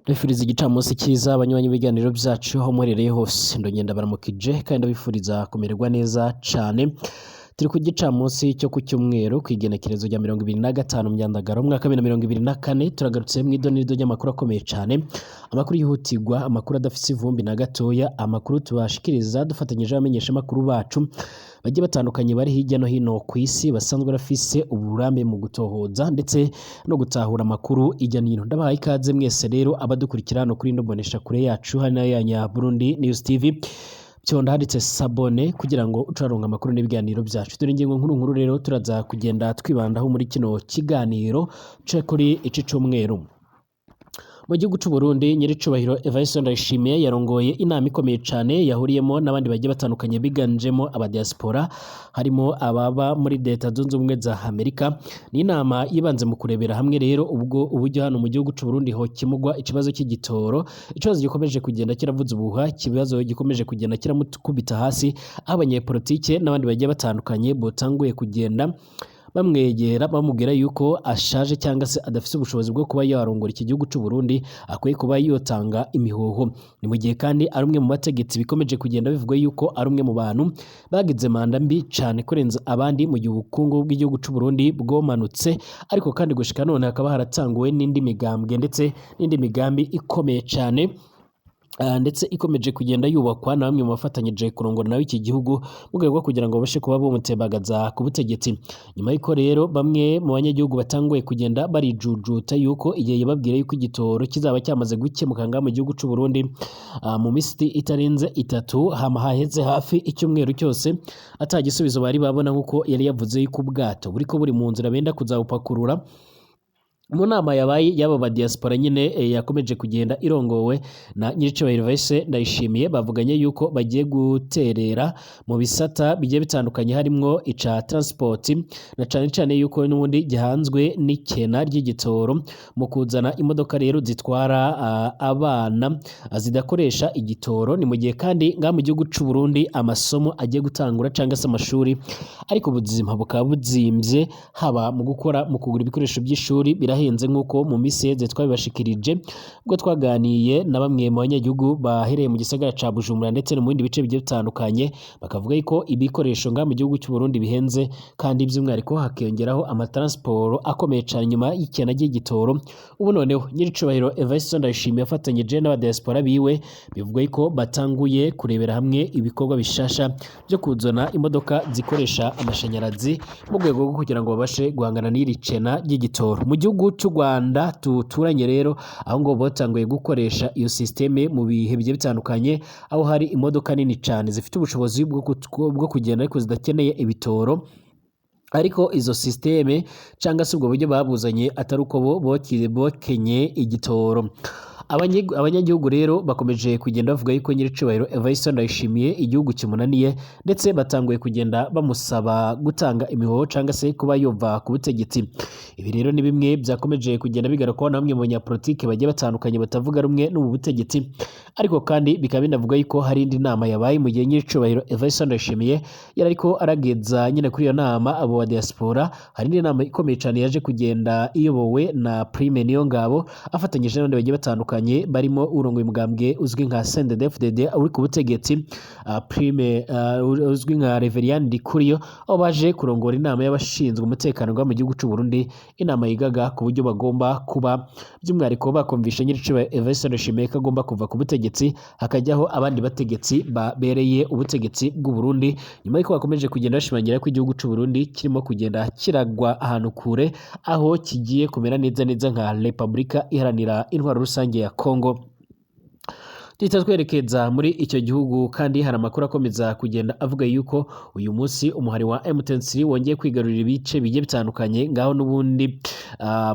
Ndabifuriza igicamunsi cyiza abanywanyi b'ibiganiro byacu aho muherereye hose ndongenda baramukije kandi ndabifuriza kumererwa neza cane. Turi ku gicamunsi cyo ku cyumweru kw'igenekerezo rya 25 Myandagaro umwaka wa 2024 turagarutse mu idonido ry'amakuru akomeye cane, amakuru yihutirwa, amakuru adafise ivumbi na gatoya, amakuru tubashikiriza dufatanyije abamenyesha makuru bacu bagiye batandukanye bari hirya no hino ku isi basanzwe bafise uburambe mu gutohoza ndetse no gutahura amakuru ijya nino. Ndabaha ikaze mwese rero abadukurikira no kuri ndobonesha kure yacu hano ya Burundi News TV. Cyonda handitse sabone kugira ngo ucaronka amakuru n'ibiganiro byacu. Dore ingingo nkuru rero turaza kugenda twibandaho muri kino kiganiro cyo kuri iki cyumweru. Mu gihugu cy'u Burundi nyiricubahiro Evariste Ndayishimiye yarongoye inama ikomeye cyane yahuriyemo n'abandi bagiye batandukanye biganjemo abadiaspora harimo ababa muri leta zunze ubumwe za Amerika. Ni inama yibanze mu kurebera hamwe rero ubwo uburyo hano mu gihugu cy'u Burundi ho kimugwa ikibazo cy'igitoro, ikibazo gikomeje kugenda kiravuza ubuha, ikibazo gikomeje kugenda kiramukubita hasi, abanyepolitike n'abandi bagiye batandukanye botanguye kugenda bamwegera bamubwira yuko ashaje cyangwa se adafise ubushobozi bwo kuba yarongora iki gihugu cy'u Burundi, akwiye kuba yotanga imihoho. Ni mu gihe kandi ari umwe mu bategetsi bikomeje kugenda bivugwa yuko ari umwe mu bantu bagize manda mbi cyane kurenza abandi mu gihe ubukungu bw'igihugu cy'u Burundi bwomanutse, ariko kandi gushika none hakaba haratanguwe n'indi migambwe ndetse n'indi migambi ikomeye cyane ndetse ikomeje kugenda yubakwa na bamwe mu bafatanyije kurongora nawe iki gihugu mu rwego rwo kugira ngo babashe kuba bomutebagaza ku butegetsi. Nyuma y'uko rero bamwe mu banyagihugu batanguye kugenda barijujuta yuko igihe yababwira yuko igitoro kizaba cyamaze gukemuka ngaha mu gihugu cy'u Burundi mu minsi itarenze 3 haheze hafi icyumweru cyose atagisubizo bari babona, nk'uko yari yavuze yuko ubwato buriko buri mu nzira benda kuzabupakurura. Mu nama yabaye y'aba ba diaspora nyine yakomeje kugenda irongowe na nyiricubahiro Evariste Ndayishimiye, bavuganye yuko bagiye guterera mu bisata bigiye bitandukanye harimwo ica transport na cane cane yuko n'ubundi gihanzwe n'ikena ry'igitoro mu kuzana imodoka rero zitwara abana zidakoresha igitoro. Ni mu gihe kandi ngaha mu gihugu cy'u Burundi amasomo agiye gutangura cyangwa se amashuri, ariko ubuzima bukaba buzimvye haba mu kugura ibikoresho by'ishuri henze, nk'uko mu miseze twabibashikirije ubwo twaganiye na bamwe mu banyagihugu bahereye mu gisagara ca Bujumbura ndetse no mu bindi bice bigiye bitandukanye, bakavuga yuko ibikoresho ngaha mu gihugu cy'u Burundi bihenze kandi by'umwihariko hakiyongeraho amatransport akomeye cyane nyuma y'ikena ry'igitoro. Ubu noneho nyiricubahiro Evariste Ndayishimiye afatanyije n'abadiaspora biwe bivuga yuko batanguye kurebera hamwe ibikorwa bishasha byo kuzana imodoka zikoresha amashanyarazi mu rwego rwo kugira ngo babashe guhangana n'iri cena ry'igitoro. Mu gihugu cy'u Rwanda tuturanye rero aho ngo batanguye gukoresha iyo systeme mu bihe bigiye bitandukanye, aho hari imodoka nini cyane zifite ubushobozi bwo kugenda ariko zidakeneye ibitoro, ariko izo systeme cyangwa se ubwo buryo babuzanye atari uko bokenye igitoro. Abanyagihugu rero bakomeje kugenda bavuga yuko nyiricubahiro Evariste Ndayishimiye igihugu kimunaniye, ndetse batanguye kugenda bamusaba gutanga imihoho cyangwa se kuba yova ku butegetsi. Ibi rero ni bimwe byakomeje kugenda bigarukaho na bamwe mu banyapolitike bagiye batandukanye batavuga rumwe n'ubu butegetsi, ariko kandi bikaba binavuga yuko hari indi nama yabaye mu gihe nyiricubahiro Evariste Ndayishimiye yari ariko arageza nyine kuri iyo nama abo wa diaspora. Hari indi nama ikomeye cyane yaje kugenda iyobowe na Prime Niyongabo afatanyije n'abandi bagiye batandukanye barimo urongoye umugambwe uzwi nka CNDD-FDD uri ku butegetsi, Prime uzwi nka Reverien Ndikuriyo, aho baje kurongora inama y'abashinzwe umutekano mu gihugu cy'u Burundi, inama yigaga ku buryo bagomba kuba by'umwihariko bakumvisha nyiricubahiro Evariste Ndayishimiye ko agomba kuva ku butegetsi hakajyaho abandi bategetsi babereye ubutegetsi bw'u Burundi, nyuma y'uko bakomeje kugenda bashimangira ko igihugu cy'u Burundi kirimo kugenda kiragwa ahantu kure, aho kigiye kumera neza nka Repubulika iharanira intwaro rusange ya Kongo. Duhita twerekeza muri icyo gihugu kandi hari amakuru akomeza kugenda avuga yuko uyu munsi umuhari wa M23 wongeye kwigarurira ibice bigiye bitandukanye ngaho n'ubundi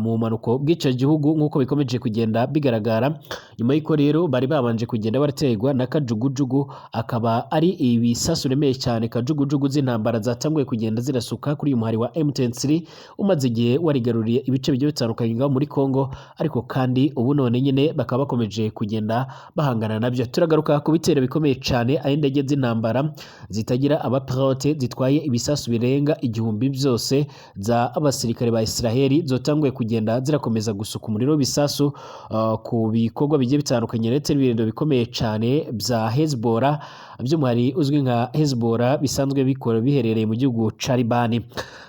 mu manuko bw'icyo gihugu, nk'uko bikomeje kugenda bigaragara nyuma y'uko rero bari babanje kugenda baraterwa na kajugujugu, akaba ari ibisasu remeye cyane kajugujugu z'intambara zatanguye kugenda zirasuka kuri uyu muhari wa M23 umaze igihe warigaruriye ibice bigiye bitandukanye ngaho muri Kongo, ariko kandi ubu none nyine bakaba bakomeje kugenda bahangana guhangana nabyo. Turagaruka ku bitero bikomeye cyane aho indege z'intambara zitagira abapilote zitwaye ibisasu birenga 1000 byose za abasirikare ba Israeli zotanguye kugenda zirakomeza gusuka umuriro w'ibisasu ku bikorwa bigiye bitandukanye ndetse n'ibirindiro bikomeye cyane bya Hezbollah by'umuhari uzwi nka Hezbollah bisanzwe bikora biherereye mu gihugu ca Libani.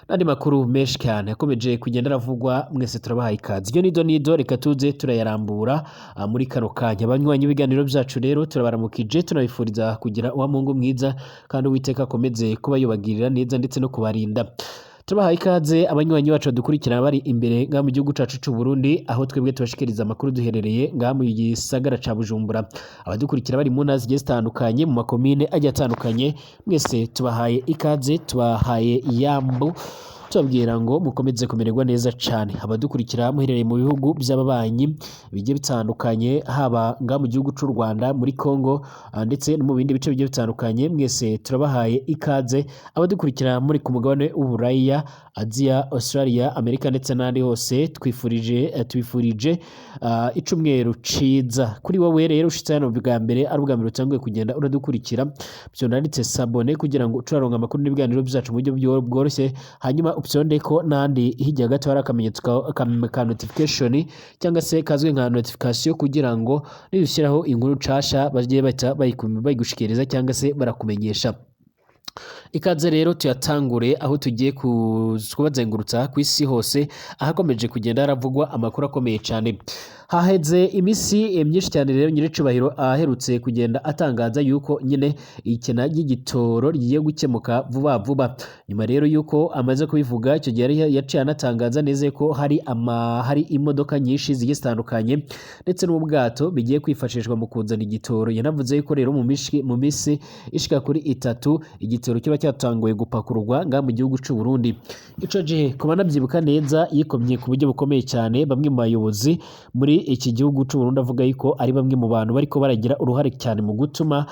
Nandi makuru menshi cyane yakomeje kugenda aravugwa, mwese turabahaye ikaze. Iyo nido reka tuze turayarambura muri kano kanya. Abanywanyi ibiganiro byacu rero turabaramukije, tunabifuriza kugira uwa Mungu mwiza kandi Uwiteka akomeze kuba yubagirira neza ndetse no kubarinda. Tubahaye ikaze abanywanyi bacu dukurikirana bari imbere nga mu gihugu cacu c'u Burundi, aho twebwe tubashikiriza amakuru duherereye nga mu gisagara ca Bujumbura. Abadukurikira bari mu ntara zigiye zitandukanye mu makomine agiye atandukanye, mwese tubahaye ikaze, tubahaye yambu, tubabwira ngo mukomeze kumererwa neza cyane. Abadukurikira muherereye mu bihugu by'ababanyi bigiye bitandukanye, haba nga mu gihugu c'u Rwanda, muri Congo ndetse no mu bindi bice bigiye bitandukanye, mwese turabahaye ikaze. Abadukurikira muri ku mugabane w'Uburaya, Aziya, Australia, Amerika ndetse n'andi hose, twifurije icumweru ciza. Kuri wowe rero ushitse hano bwa mbere ari ubwa mbere utanguye kugenda uradukurikira, byo nanditse sabone kugira ngo ucuraronga amakuru n'ibiganiro byacu mu buryo bworoshye, hanyuma upyondeko nandi hirya gato hari akamenyetso ka notification cyangwa se kazwe nka notification kugira ngo nibishyiraho inkuru nshasha bagiye bayigushikiriza cyangwa se barakumenyesha. Ikaze rero tuyatangure aho tugiye kubazengurutsa ku isi hose ahakomeje kugenda haravugwa amakuru akomeye cyane. Haheze imisi myinshi cyane rero nyiricubahiro aherutse kugenda atangaza yuko nyine ikena ry'igitoro rigiye gukemuka vuba. Nyuma rero yuko amaze kubivuga, icyo gihe yaciye anatangaza neza ko hari imodoka nyinshi zigiye zitandukanye ndetse n'ubwato bigiye kwifashishwa mu kuzana igitoro. Yanavuze yuko rero mu misi ishika kuri 3 igitoro kiba cyatanguye gupakurwa nga mu gihugu c'u Burundi. Ico gihe kuba nabyibuka neza yikomye ku buryo bukomeye cyane bamwe mu bayobozi muri iki gihugu c'u Burundi, avuga yuko ari bamwe mu bantu bariko baragira uruhare cyane mu gutuma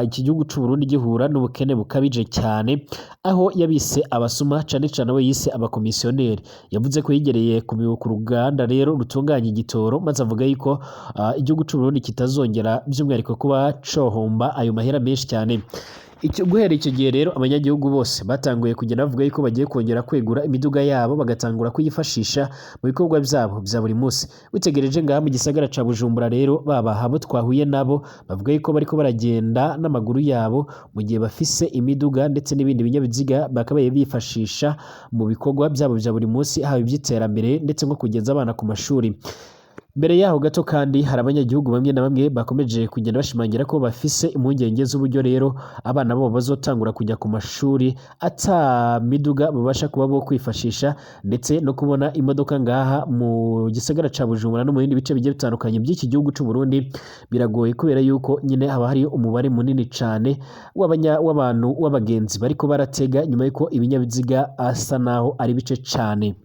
iki gihugu c'u Burundi gihura n'ubukene bukabije cyane, aho yabise abasuma cyane we yise abakomisiyoneri. Yavuze ko yigereye ku ruganda rero rutunganya igitoro, maze avuga yuko igihugu c'u Burundi kitazongera by'umwihariko kuba cohomba ayo mahera menshi cyane. Guhera icyo gihe rero abanyagihugu bose batanguye kugenda bavuga yuko bagiye kongera kwegura imiduga yabo bagatangura kuyifashisha mu bikorwa byabo bya buri munsi. Witegereje ngaha mu gisagara ca Bujumbura rero baba habo twahuye nabo bavuga yuko bariko baragenda n'amaguru yabo mu gihe bafise imiduga ndetse n'ibindi binyabiziga bakabaye bifashisha mu bikorwa byabo bya buri munsi, haba iby'iterambere ndetse nko kugeza abana ku mashuri. Mbere yaho gato kandi hari abanyagihugu bamwe na bamwe bakomeje kugenda bashimangira ko bafise impungenge z'uburyo rero abana babo bazotangura kujya ku mashuri ata miduga babasha kuba bo kwifashisha, ndetse no kubona imodoka ngaha mu gisagara ca Bujumbura no mu bindi bice bigiye bitandukanye by'iki gihugu c'u Burundi biragoye, kubera yuko nyine haba hari umubare munini cyane w'abantu w'abagenzi bariko baratega nyuma yuko ibinyabiziga asa naho ari bice cyane.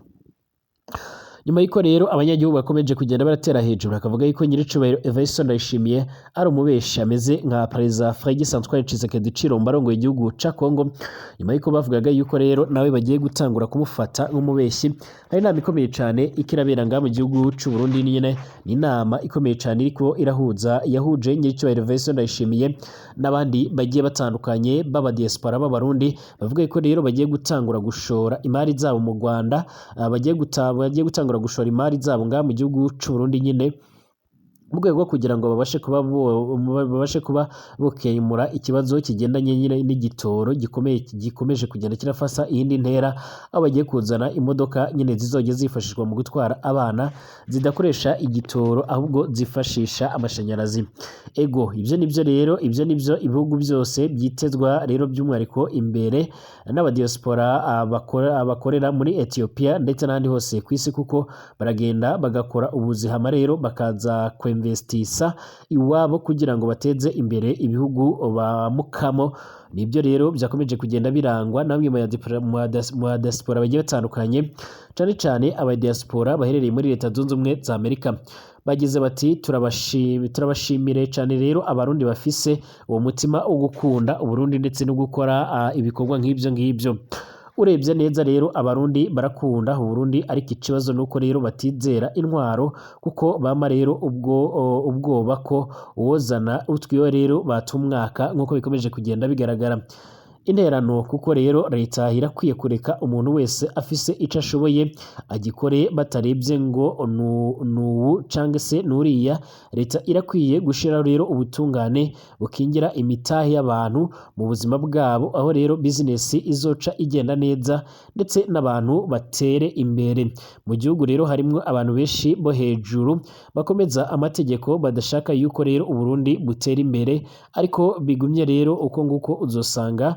Nyuma y'uko rero abanyagihugu bakomeje kugenda baratera hejuru, bakavuga yuko nyiricubahiro Evariste Ndayishimiye ari umubeshi ameze nka Perezida Félix Antoine Tshisekedi Tshilombo arongoye igihugu ca Congo. Nyuma y'uko bavugaga yuko rero nawe bagiye gutangura kumufata nk'umubeshi, hari inama ikomeye cyane ikirabera ngaha mu gihugu c'u Burundi. Nyine ni inama ikomeye cyane iriko yahuje nyiricubahiro Evariste Ndayishimiye n'abandi bagiye batandukanye baba diaspora b'abarundi, bavuga yuko rero bagiye gutangura gushora imari zabo mu Rwanda, bagiye gutangura gushora imari zabo ngaha mu gihugu c'u Burundi nyine mu rwego rwo kugira ngo babashe kuba bokemura ikibazo kigendanye n'igitoro gikomeje kugenda kirafasa iyindi ntera, aho bagiye kuzana imodoka nyine zizojya zifashishwa mu gutwara abana zidakoresha igitoro ahubwo zifashisha amashanyarazi. Ibyo nibyo ibihugu byose byitezwa rero by'umwihariko imbere n'abadiaspora bakorera muri Ethiopia ndetse n'ahandi hose ku isi, kuko baragenda bagakora ubuzihama rero bakaza kwinvestisa iwabo kugira ngo bateze imbere ibihugu bamukamo. Nibyo rero byakomeje kugenda birangwa na bamwe mu diaspora bagiye batandukanye, cyane cyane abadiaspora baherereye muri Leta Zunze Ubumwe za Amerika. Bagize bati turabashimire cyane rero abarundi bafise uwo mutima wo gukunda Uburundi ndetse no gukora ibikorwa nk'ibyo. urebye neza rero abarundi barakunda Burundi, ariko ikibazo nuko rero batizera intwaro kuko bama rero ubwoba ko uwozana utwiwe rero batumwaka nk'uko bikomeje kugenda bigaragara interano, kuko rero leta irakwiye kureka umuntu wese afise ico ashoboye agikore batarebye ngo nuwu canke se nuriya. Leta irakwiye gushira rero ubutungane bukingira imitahe y'abantu mu buzima bwabo, aho rero business izoca igenda neza ndetse n'abantu batere imbere. Mu gihugu rero harimwo abantu benshi bo hejuru bakomeza amategeko badashaka yuko rero Uburundi butera imbere, ariko bigumye rero uko nguko uzosanga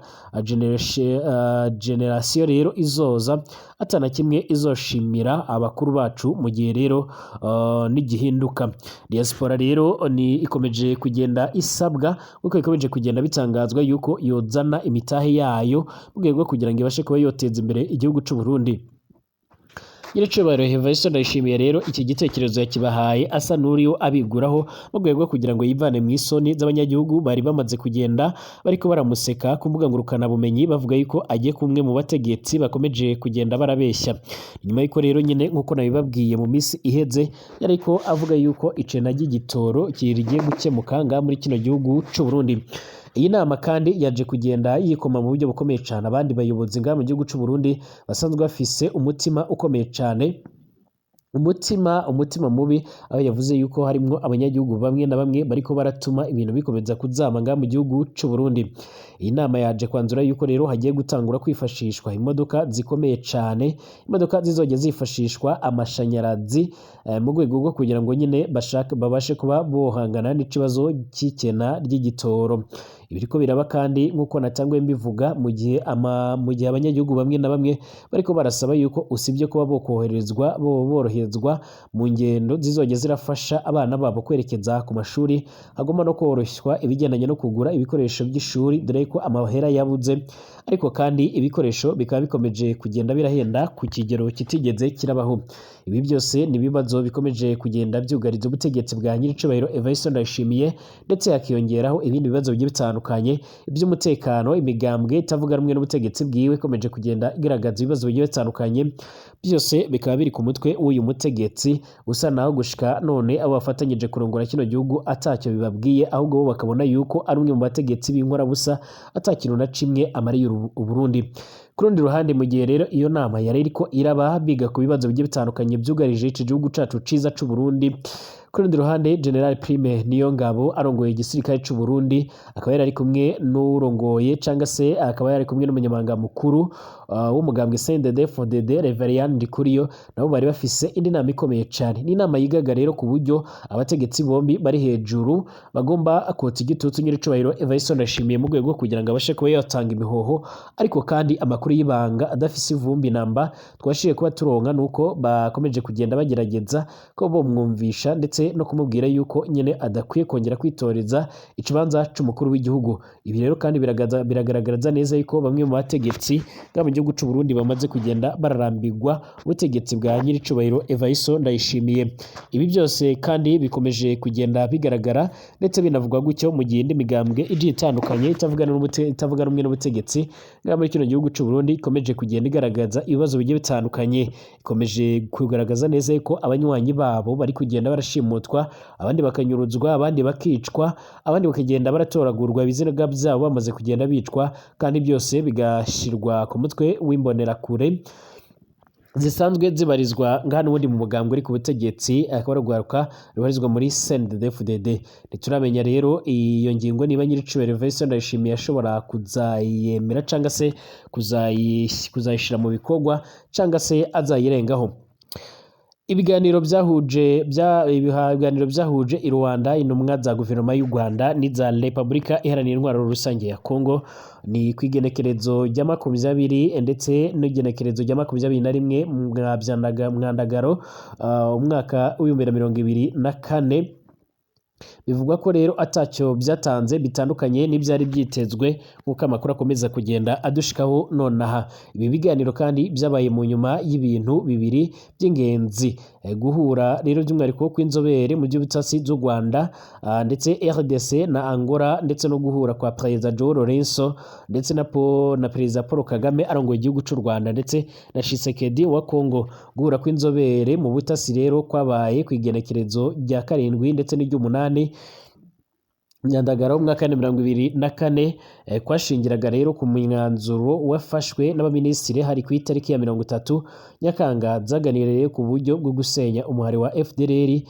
generasiyo rero izoza atana kimwe izoshimira abakuru bacu mu gihe rero n'igihinduka. Diaspora rero ni ikomeje kugenda isabwa uko ikomeje kugenda bitangazwa yuko yozana imitahe yayo mu rwego kugira ngo ibashe kuba yoteza imbere igihugu cy'u Burundi. Nyiricubahiro Evariste Ndayishimiye rero iki gitekerezo yakibahaye asa n'uriyo abiguraho mu rwego kugira ngo yivane mu isoni z'abanyagihugu bari bamaze kugenda bariko baramuseka ku mbuga ngurukana bumenyi bavuga yuko agiye kumwe mu bategetsi bakomeje kugenda barabeshya. Nyuma yuko rero nyine nkuko nabibabwiye mu minsi iheze yariko avuga yuko icena ry'igitoro kirigiye gukemuka ngaha muri kino gihugu cy'u Burundi. Iyi nama kandi yaje kugenda yikoma mu buryo bukomeye cyane abandi bayobozi ngaha mu gihugu cy'u Burundi basanzwe bafise umutima ukomeye cyane, umutima mubi, aho yavuze yuko harimwo abanyagihugu bamwe na bamwe bariko baratuma ibintu bikomeza kuzama ngaha mu gihugu cy'u Burundi. Iyi nama yaje kwanzura yuko rero hagiye gutangura kwifashishwa imodoka zikomeye cyane, imodoka zizojya zifashishwa amashanyarazi mu rwego rwo kugira ngo nyine babashe kuba bohangana n'ikibazo cy'ikena ry'igitoro. Ibiriko biraba kandi nk'uko natanguye mbivuga mu gihe abanyagihugu bamwe na bamwe bariko barasaba yuko usibye kuba boroherezwa mu ngendo zizojya zirafasha abana babo kwerekeza ku mashuri, hagomba no koroshywa ibigendanye no kugura ibikoresho by'ishuri dore ko amahera yabuze, ariko kandi ibikoresho bikaba bikomeje kugenda birahenda ku kigero kitigeze kirabaho. Ibi byose ni ibibazo bikomeje kugenda byugariza ubutegetsi bwa Nyiricubahiro Evariste Ndayishimiye, ndetse hakiyongeraho ibindi bibazo bigiye bitandukanye iby'umutekano, imigambwe itavuga rumwe n'ubutegetsi bwiwe ikomeje kugenda igaragaza ibibazo bigiye bitandukanye, byose bikaba biri ku mutwe w'uyu mutegetsi usa naho gushika none abo bafatanyije kurongora kino gihugu atacyo bibabwiye, ahubwo bo bakabona yuko ari umwe mu bategetsi b'inkorabusa atakintu na kimwe amariye Uburundi. Ku rundi ruhande mu gihe rero iyo nama yari iriko iraba biga ku bibazo bigiye bitandukanye byugarije iki gihugu cacu ciza c'u Burundi, ku rundi ruhande General Prime Niyongabo arongoye igisirikare cy'u Burundi akaba yari ari kumwe n'urongoye cyangwa se akaba yari kumwe n'umunyamabanga mukuru w'umugambwe CNDD-FDD Reverien Ndikuriyo, nabo bari bafise indi nama ikomeye cyane. Ni inama yigaga rero ku buryo abategetsi bombi bari hejuru bagomba kotsa igitutu Nyiricubahiro Evariste Ndayishimiye mu rwego kugira ngo abashe kuba yatanga imihoho, ariko kandi amakuru y'ibanga adafise ivumbi namba twashiye kuba turonka nuko bakomeje kugenda bagerageza ko bomwumvisha ndetse no kumubwira yuko nyine adakwiye kongera kwitoreza ikibanza c'umukuru w'igihugu. Ibi rero kandi biragaragaza neza yuko bamwe mu bategetsi mu gihugu cy'u Burundi bamaze kugenda bararambirwa ubutegetsi bwa Nyiricubahiro Evariste Ndayishimiye. Ibi byose kandi bikomeje kugenda bigaragara ndetse binavugwa gutyo mu gihe indi migambwe igiye itandukanye itavuga rumwe n'ubutegetsi ngaha muri kino gihugu cy'u Burundi ikomeje kugenda igaragaza ibibazo bigiye bitandukanye, ikomeje kugaragaza neza yuko abanywanyi babo bari kugenda barashimutwa, abandi bakanyuruzwa, abandi bakicwa, abandi bakagenda baratoragurwa ibiziga byabo bamaze kugenda bicwa, kandi byose bigashirwa ku mutwe w'imbonerakure zisanzwe zibarizwa ngaha n'ubundi mu mugambwe uri ku butegetsi, akaba ari urwaruka rubarizwa muri CNDD-FDD. Ntituramenya rero iyo ngingo niba Nyiricubahiro Evariste Ndayishimiye ashobora kuzayemera cyangwa se kuzayishira mu bikorwa cyangwa se azayirengaho. Ibiganiro byahuje i Rwanda intumwa za guverinoma y'u Rwanda n'iza Repubulika Iharanira Intwaro Rusange ya Kongo ni kwigenekerezo rya 20 ndetse n'igenekerezo rya 21 Mwandagaro umwaka w'2024. Bivugwa ko rero atacyo byatanze bitandukanye n'ibyari byitezwe nk'uko amakuru akomeza kugenda adushikaho nonaha. Ibi biganiro kandi byabaye mu nyuma y'ibintu bibiri by'ingenzi. guhura rero by'umwihariko kw'inzobere mu by'ubutasi z'u Rwanda ndetse RDC na Angola ndetse no guhura kwa Perezida Joao Lourenço ndetse na Perezida Paul Kagame arongoye igihugu cy'u Rwanda ndetse na Tshisekedi wa Congo. Guhura kw'inzobere mu butasi rero kwabaye ku igenekerezo rya 7 ndetse n'iry'umunani Nyandagara w'umwaka wa 2024 kwashingiraga rero ku mwanzuro wafashwe n'abaminisitiri hari ku itariki ya 30 Nyakanga zaganiriye ku buryo bwo gusenya umuhari wa FDLR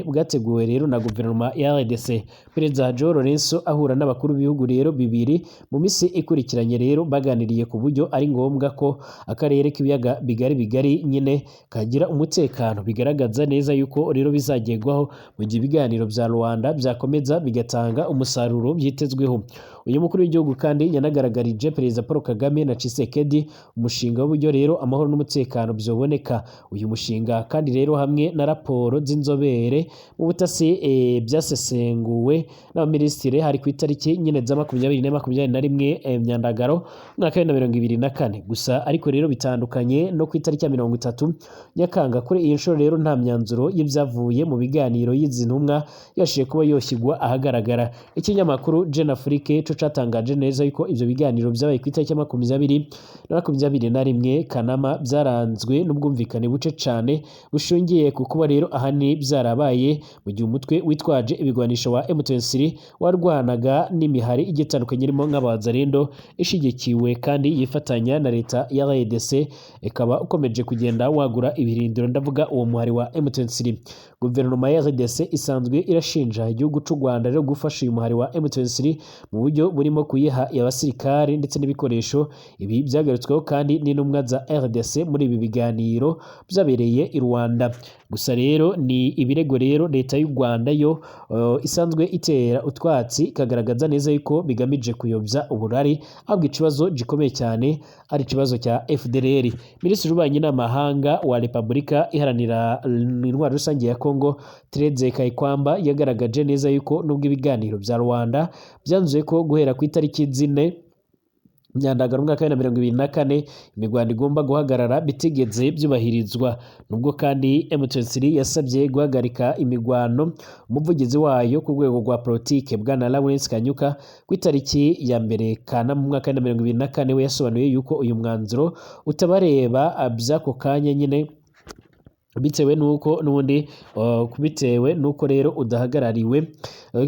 bwateguwe rero na guverinoma ya RDC. Perezida Joao Lourenço ahura n'abakuru b'ibihugu rero bibiri mu misi ikurikiranye rero baganiriye ku buryo ari ngombwa ko akarere k'ibiyaga bigari nyine kagira umutekano, bigaragaza neza yuko rero bizagerwaho mu gihe ibiganiro bya Rwanda byakomeza bigatanga umusaruro byitezweho. Uyu mukuru w'igihugu kandi yanagaragarije Perezida Paul Kagame na Tshisekedi umushinga w'uburyo rero amahoro n'umutekano byoboneka. Uyu mushinga kandi rero hamwe na raporo z'inzobere mu butasi byasesenguwe n'abaminisitiri hari ku itariki nyine za 2021 Myandagaro mwaka wa 2024. Gusa ariko rero bitandukanye no ku itariki ya 30 Nyakanga kuri iyi nshuro rero nta myanzuro y'ibyavuye mu biganiro y'izi ntumwa yashiye kuba yoshyirwa ahagaragara. Ikinyamakuru Jeune Afrique cyo catangaje neza yuko ivyo biganiro byabaye ku itariki ya 21 Kanama byaranzwe n'ubwumvikane buce cane bushungiye ku kuba rero ahani byarabaye mu gihe umutwe witwaje ibigwanisho wa M23 warwanaga n'imihari igitandukanye irimo nk'abazarendo ishigikiwe kandi yifatanya na leta ya RDC, ikaba ukomeje kugenda wagura ibirindiro, ndavuga uwo muhari wa M23. Guverinoma ya RDC isanzwe irashinja igihugu cy'u Rwanda rero gufasha uyu muhari wa M23 mu buryo burimo kuyiha abasirikare ndetse n'ibikoresho. Ibi byagarutsweho kandi n'intumwa za RDC muri ibi biganiro byabereye i Rwanda. Gusa rero ni ibirego rero leta y'u Rwanda yo isanzwe itera utwatsi ikagaragaza neza yuko bigamije kuyobya uburari, ahubwo ikibazo gikomeye cyane ari ikibazo cya FDLR. Minisitiri w'ububanyi n'amahanga wa Repubulika iharanira intwaro rusange ya Congo Thérèse Kayikwamba yagaragaje neza yuko nubwo ibiganiro bya Rwanda byanzuye ko guhera ku itariki 4 Myandagaro umwaka wa 2024 imigwano igomba guhagarara bitigeze byubahirizwa. Nubwo kandi M23 yasabye guhagarika imigwano, umuvugizi wayo ku rwego rwa politike bwana Lawrence Kanyuka ku itariki ya 1 Kanama mu mwaka wa 2024 we yasobanuye yuko uyu mwanzuro utabareba by'ako kanya nyine bitewe nuko nubundi bitewe nuko rero udahagarariwe,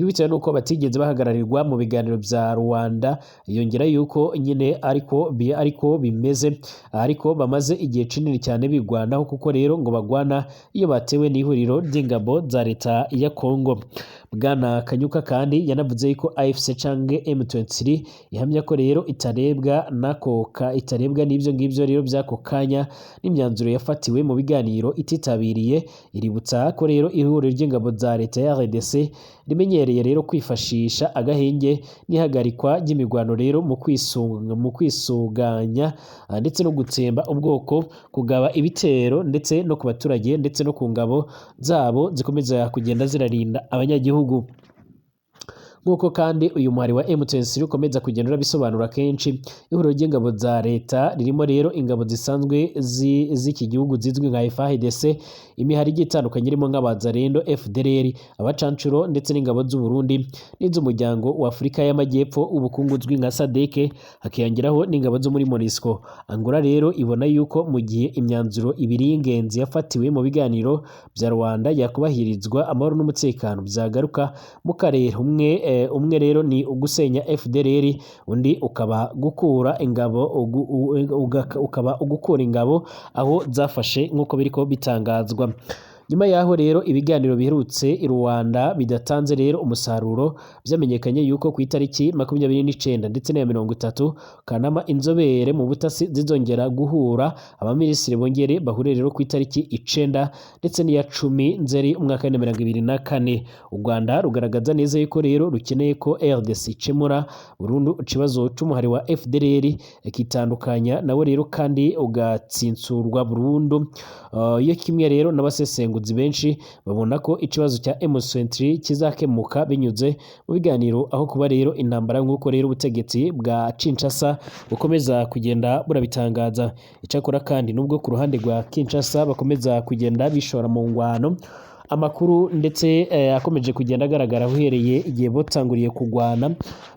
bitewe nuko batigeze bahagararirwa mu biganiro bya Rwanda. Yongera yuko nyine ariko bimeze, ariko bamaze igihe kinini cyane bigwanaho, kuko rero ngo bagwana iyo batewe n'ihuriro ry'ingabo za leta ya Congo. Bwana Kanyuka kandi yanavuze yuko AFC cyangwa M23 ihamya ko rero itarebwa n'ibyo ngibyo rero by'ako kanya n'imyanzuro yafatiwe mu biganiro ititabiriye. Iributsa ko rero ihuriro ry'ingabo za leta ya RDC rimenyereye rero kwifashisha agahenge n'ihagarikwa ry'imigwano rero mu kwisuganya ndetse no gutsemba ubwoko, kugaba ibitero ndetse no ku baturage ndetse no ku ngabo zabo zikomeza kugenda zirarinda abanyagihugu. Nk'uko kandi uyu muhari wa M23 ukomeza kugenda urabisobanura kenshi, ihuriro ry'ingabo za leta ririmo rero ingabo zisanzwe z'iki gihugu zizwi nka FARDC, imihari igitandukanye irimo nk'abazarendo, FDLR, abacancuro ndetse n'ingabo z'u Burundi n'iz'umuryango wa Afurika y'Amajyepfo ubukungu uzwi nka SADC, hakiyongeraho n'ingabo zo muri MONUSCO. Angola rero ibona yuko mu gihe imyanzuro ibiri y'ingenzi yafatiwe mu biganiro bya Rwanda yakubahirizwa, amahoro n'umutekano byagaruka mu karere. Umwe rero ni ugusenya FDLR, undi ukaba gukura ingabo aho zafashe nk'uko biriko bitangazwa. Nyuma yaho rero ibiganiro biherutse i Rwanda bidatanze rero umusaruro, byamenyekanye yuko ku itariki 29 ndetse na 30 Kanama inzobere mu butasi zizongera guhura, abaminisitiri bongere bahure rero ku itariki 9 ndetse n'iya 10 Nzeri umwaka wa 2024. U Rwanda rugaragaza neza yuko rero rukeneye ko RDC ikemura burundu ikibazo cy'umuhari wa FDLR ikitandukanya nawe rero kandi ugatsinsurwa burundu. Iyo kimwe rero n'abasesengura abasesenguzi benshi babona ko ikibazo cya M23 kizakemuka binyuze mu biganiro aho kuba rero intambara nk'uko rero ubutegetsi bwa Kinshasa bukomeza kugenda burabitangaza. Icyakora kandi nubwo ku ruhande rwa Kinshasa bakomeza kugenda bishora mu ngwano, amakuru ndetse akomeje kugenda agaragara uhereye igihe botanguriye kugwana,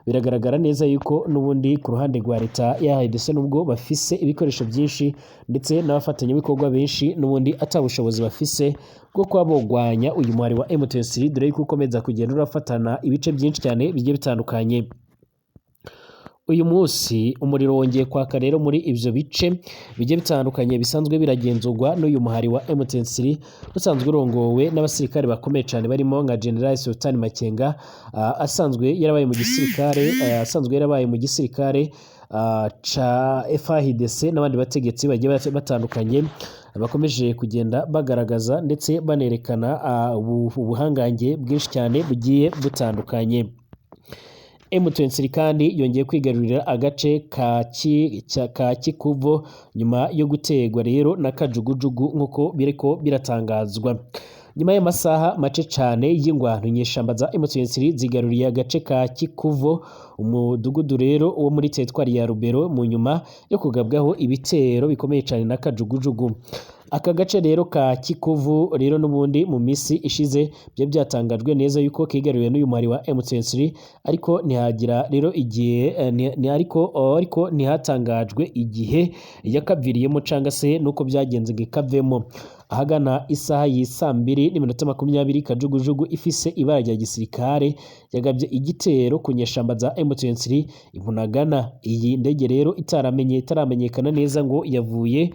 biragaragara neza yuko n'ubundi ku ruhande rwa leta yahindutse nubwo bafise ibikoresho byinshi ndetse n'abafatanyabikorwa benshi n'ubundi atabushobozi bafise bwo kuba bogwanya uyu muhari wa M23, dore yuko ukomeza kugenda urafatana ibice byinshi cyane bigiye bitandukanye. Uyu munsi umuriro wongeye kwaka rero muri ivyo bice bigiye bitandukanye bisanzwe biragenzurwa n'uyu muhari wa M23 usanzwe urongowe n'abasirikare bakomeye cyane barimo nka General Sultan Makenga asanzwe yarabaye mu gisirikare ca FARDC n'abandi bategetsi bagiye batandukanye bakomeje kugenda bagaragaza ndetse banerekana ubuhangange bwinshi cyane bugiye butandukanye. M23 kandi yongeye kwigarurira agace ka Kikuvo nyuma yo gutegwa rero na kajugujugu nk'uko biriko biratangazwa. Nyuma y'amasaha make cyane y'ingwano, inyeshamba za M23 zigaruriye agace ka Kikuvo, umudugudu rero wo muri teritwari ya Rubero, mu nyuma yo kugabwaho ibitero bikomeye cyane na kajugujugu. Aka gace rero ka Kikuvu rero n'ubundi mu misi ishize byo byatangajwe neza yuko kigaruriwe n'uyu muhari wa M23, ariko ntihagira rero igihe ariko ntihatangajwe igihe yakaviriyemo cyangwa se nuko byagenze ngo ikavemo. Ahagana isaha y'isambiri n'iminota 20 kajugujugu ifise ibara rya gisirikare yagabye igitero ku nyeshamba za M23 Ibunagana. Iyi ndege rero itaramenyekana neza ngo yavuye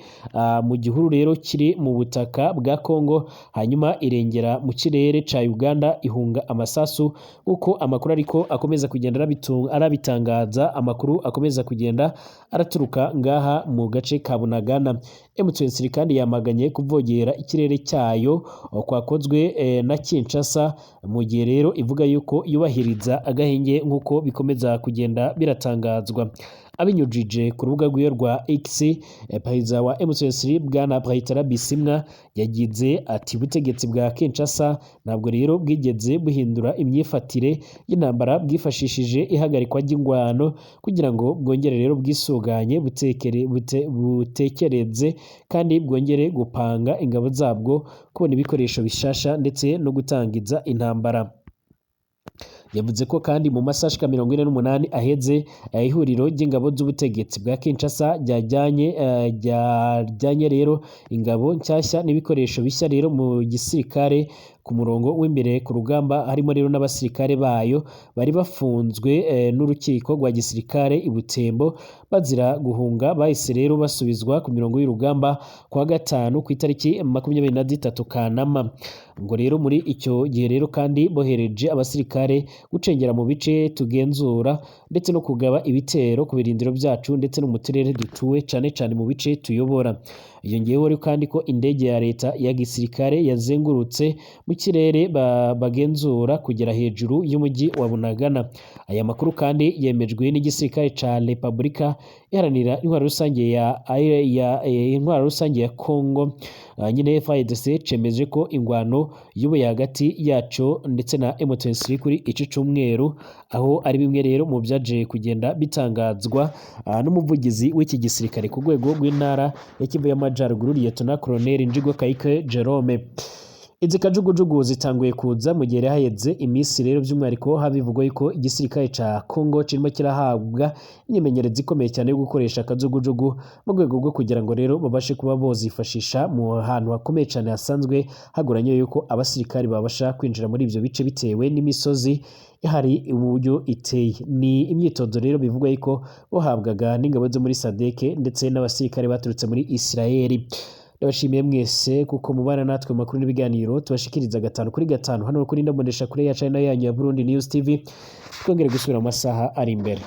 mu gihuru rero kiri mu butaka bwa Kongo, hanyuma irengera mu kirere ca Uganda ihunga amasasu, uko amakuru ariko akomeza kugenda arabitangaza. Amakuru akomeza kugenda araturuka ngaha mu gace ka Bunagana. M23 kandi yamaganye kuvogera ikirere cyayo kwakozwe na Kinshasa, mu gihe rero ivuga yuko yubahiriza agahenge nk'uko bikomeza kugenda biratangazwa. Abinyujije ku rubuga rwiwe rwa X, perezida wa M23 Bwana Bertrand Bisimwa yagize ati ubutegetsi bwa Kinshasa ntabwo rero bwigeze buhindura imyifatire y'intambara, bwifashishije ihagarikwa ry'ingwano kugira ngo bwongere rero bwisuganye butekereze kandi bwongere gupanga ingabo zabwo kubona ibikoresho bishasha ndetse no gutangiza intambara. Yavuze ko kandi mu masashika 48 aheze ihuriro ry'ingabo z'ubutegetsi bwa Kinshasa ryajyanye rero ingabo nshyashya n'ibikoresho bishya rero mu gisirikare ku murongo w'imbere ku rugamba, harimo rero n'abasirikare bayo bari bafunzwe n'urukiko rwa gisirikare i Butembo bazira guhunga, bahise rero basubizwa ku mirongo y'urugamba kwa gatanu ku itariki 23 Kanama. Ngo rero muri icyo gihe rero kandi bohereje abasirikare gucengera mu bice tugenzura ndetse no kugaba ibitero ku birindiro byacu ndetse no mu turere dutuwe cyane cyane mu bice tuyobora. Yongeyeho rero kandi ko indege ya leta ya gisirikare yazengurutse mu kirere bagenzura kugera hejuru y'umujyi wa Bunagana. Aya makuru kandi yemejwe n'igisirikare ca Repubulika iharanira intwaro rusange ya Kongo, nyine FARDC, cemeje ko ingwano yubuye hagati yaco ndetse na M23 kuri iki cyumweru, aho ari bimwe rero mu byaje kugenda bitangazwa n'umuvugizi w'iki gisirikare ku rwego rw'intara ya Kivu y'Amajyaruguru, Lieutenant Colonel Njigwa Kayike Jerome. Izi kajugujugu zitanguye kuza mu gihe haheze iminsi rero, by'umwihariko habivugwa yuko igisirikare ca Kongo kirimo kirahabwa imyimenyerezo ikomeye cyane yo gukoresha akajugujugu mu rwego rwo kugira ngo rero babashe kuba bozifashisha mu hantu hakomeye cyane hasanzwe hagoranye yuko abasirikari babasha kwinjira muri ivyo bice bitewe n'imisozi ihari uburyo iteye. Ni imyitozo rero bivugwa yuko bohabwaga n'ingabo zo muri SADC ndetse n'abasirikare baturutse muri Israeli. Ndabashimiye mwese kuko mubana natwe mu makuru n'ibiganiro tubashikiriza 5 kuri 5 hano kuri Ndabondesha kure ya channel yanyu ya Burundi News TV. Twongere gusubira mu masaha ari imbere.